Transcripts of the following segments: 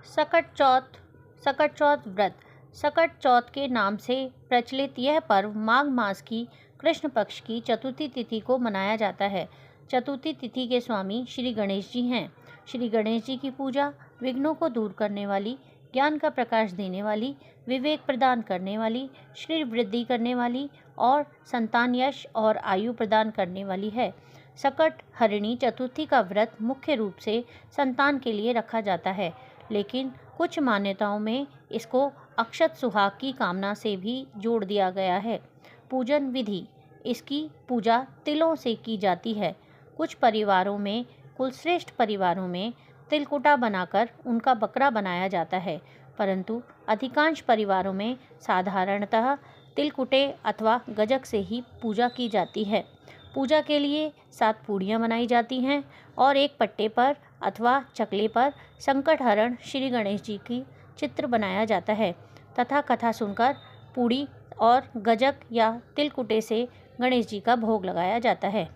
सकट चौथ। सकट चौथ व्रत। सकट चौथ के नाम से प्रचलित यह पर्व माघ मास की कृष्ण पक्ष की चतुर्थी तिथि को मनाया जाता है। चतुर्थी तिथि के स्वामी श्री गणेश जी हैं। श्री गणेश जी की पूजा विघ्नों को दूर करने वाली, ज्ञान का प्रकाश देने वाली, विवेक प्रदान करने वाली, श्री वृद्धि करने वाली और संतान यश और आयु प्रदान करने वाली है। सकट हरिणी चतुर्थी का व्रत मुख्य रूप से संतान के लिए रखा जाता है, लेकिन कुछ मान्यताओं में इसको अक्षत सुहाग की कामना से भी जोड़ दिया गया है। पूजन विधि। इसकी पूजा तिलों से की जाती है। कुछ परिवारों में, कुलश्रेष्ठ परिवारों में तिलकुटा बनाकर उनका बकरा बनाया जाता है, परंतु अधिकांश परिवारों में साधारणतः तिलकुटे अथवा गजक से ही पूजा की जाती है। पूजा के लिए 7 पूड़ियाँ बनाई जाती हैं और एक पट्टे पर अथवा चकले पर संकटहरण श्री गणेश जी की चित्र बनाया जाता है तथा कथा सुनकर पूड़ी और गजक या तिलकुटे से गणेश जी का भोग लगाया जाता है।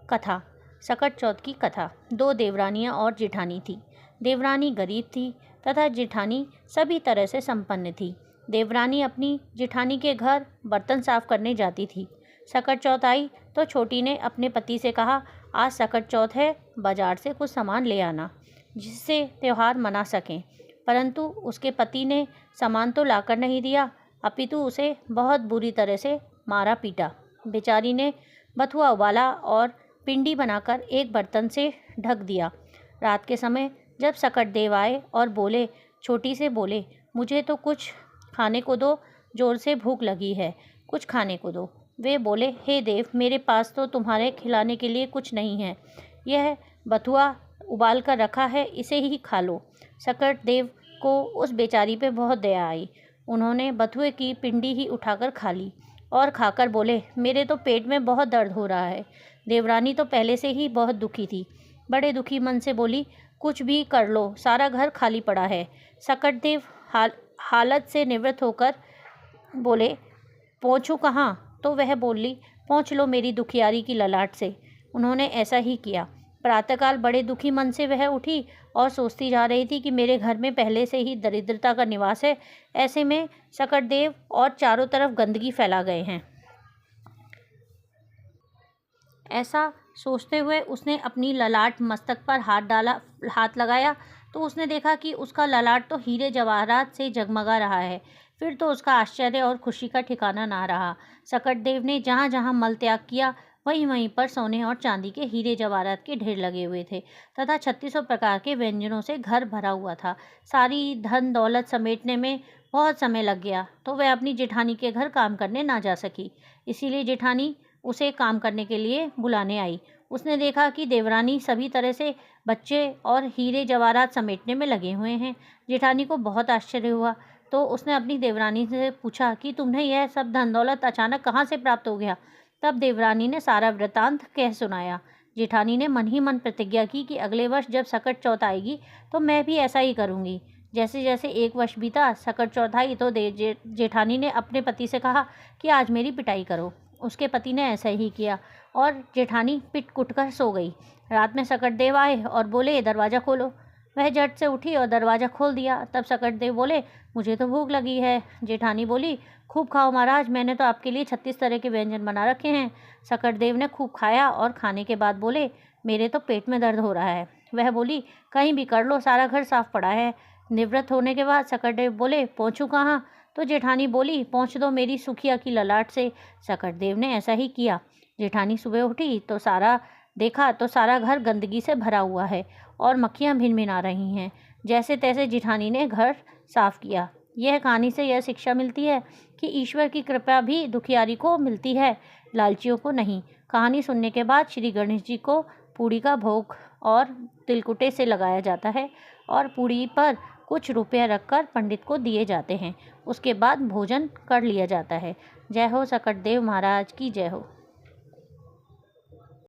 कथा। सकट चौथ की कथा। 2 देवरानियाँ और जेठानी थी। देवरानी गरीब थी तथा जेठानी सभी तरह से संपन्न थी। देवरानी अपनी जेठानी के घर बर्तन साफ करने जाती थी। सकट चौथ आई तो छोटी ने अपने पति से कहा, आज सकट चौथ है, बाजार से कुछ सामान ले आना जिससे त्यौहार मना सकें। परंतु उसके पति ने सामान तो लाकर नहीं दिया, अपितु उसे बहुत बुरी तरह से मारा पीटा। बेचारी ने बथुआ उबाला और पिंडी बनाकर एक बर्तन से ढक दिया। रात के समय जब सकट देव आए और बोले, छोटी से बोले, मुझे तो कुछ खाने को दो, जोर से भूख लगी है, कुछ खाने को दो। वे बोले, हे देव, मेरे पास तो तुम्हारे खिलाने के लिए कुछ नहीं है, यह बथुआ उबाल कर रखा है, इसे ही खा लो। सकट देव को उस बेचारी पे बहुत दया आई। उन्होंने बथुए की पिंडी ही उठाकर खा ली और खाकर बोले, मेरे तो पेट में बहुत दर्द हो रहा है। देवरानी तो पहले से ही बहुत दुखी थी। बड़े दुखी मन से बोली, कुछ भी कर लो, सारा घर खाली पड़ा है। सकट देव हालत से निवृत्त होकर बोले, पहुँचूँ कहाँ? तो वह बोली, पहुँच लो मेरी दुखियारी की ललाट से। उन्होंने ऐसा ही किया। प्रातःकाल बड़े दुखी मन से वह उठी और सोचती जा रही थी कि मेरे घर में पहले से ही दरिद्रता का निवास है, ऐसे में सकट देव और चारों तरफ गंदगी फैला गए हैं। ऐसा सोचते हुए उसने अपनी ललाट मस्तक पर हाथ लगाया तो उसने देखा कि उसका ललाट तो हीरे जवाहरात से जगमगा रहा है। फिर तो उसका आश्चर्य और खुशी का ठिकाना ना रहा। सकट देव ने जहाँ जहाँ मल त्याग किया वहीं वहीं पर सोने और चांदी के हीरे जवाहरात के ढेर लगे हुए थे तथा 3600 प्रकार के व्यंजनों से घर भरा हुआ था। सारी धन दौलत समेटने में बहुत समय लग गया तो वह अपनी जेठानी के घर काम करने ना जा सकी। इसीलिए जेठानी उसे काम करने के लिए बुलाने आई। उसने देखा कि देवरानी सभी तरह से बच्चे और हीरे जवाहरात समेटने में लगे हुए हैं। जेठानी को बहुत आश्चर्य हुआ तो उसने अपनी देवरानी से पूछा कि तुम्हें यह सब धन दौलत अचानक कहाँ से प्राप्त हो गया। तब देवरानी ने सारा वृतांत कह सुनाया। जेठानी ने मन ही मन प्रतिज्ञा की कि अगले वर्ष जब सकट चौथ आएगी तो मैं भी ऐसा ही करूँगी। जैसे जैसे 1 वर्ष बीता, सकट चौथ आई तो जेठानी ने अपने पति से कहा कि आज मेरी पिटाई करो। उसके पति ने ऐसा ही किया और जेठानी पिट कुट कर सो गई। रात में सकट देव आए और बोले, दरवाज़ा खोलो। वह झट से उठी और दरवाज़ा खोल दिया। तब सकट देव बोले, मुझे तो भूख लगी है। जेठानी बोली, खूब खाओ महाराज, मैंने तो आपके लिए 36 तरह के व्यंजन बना रखे हैं। सकट देव ने खूब खाया और खाने के बाद बोले, मेरे तो पेट में दर्द हो रहा है। वह बोली, कहीं भी कर लो, सारा घर साफ पड़ा है। निवृत्त होने के बाद सकट देव बोले, पहुँचूँ कहाँ? तो जेठानी बोली, पहुँच दो मेरी सुखिया की ललाट से। सकट देव ने ऐसा ही किया। जेठानी सुबह उठी तो देखा तो सारा घर गंदगी से भरा हुआ है और मक्खियाँ भिनभिना रही हैं। जैसे तैसे जेठानी ने घर साफ किया। यह कहानी से यह शिक्षा मिलती है कि ईश्वर की कृपा भी दुखियारी को मिलती है, लालचियों को नहीं। कहानी सुनने के बाद श्री गणेश जी को पूड़ी का भोग और तिलकुटे से लगाया जाता है और पूड़ी पर कुछ रुपया रखकर पंडित को दिए जाते हैं। उसके बाद भोजन कर लिया जाता है। जय हो सकट देव महाराज की जय हो।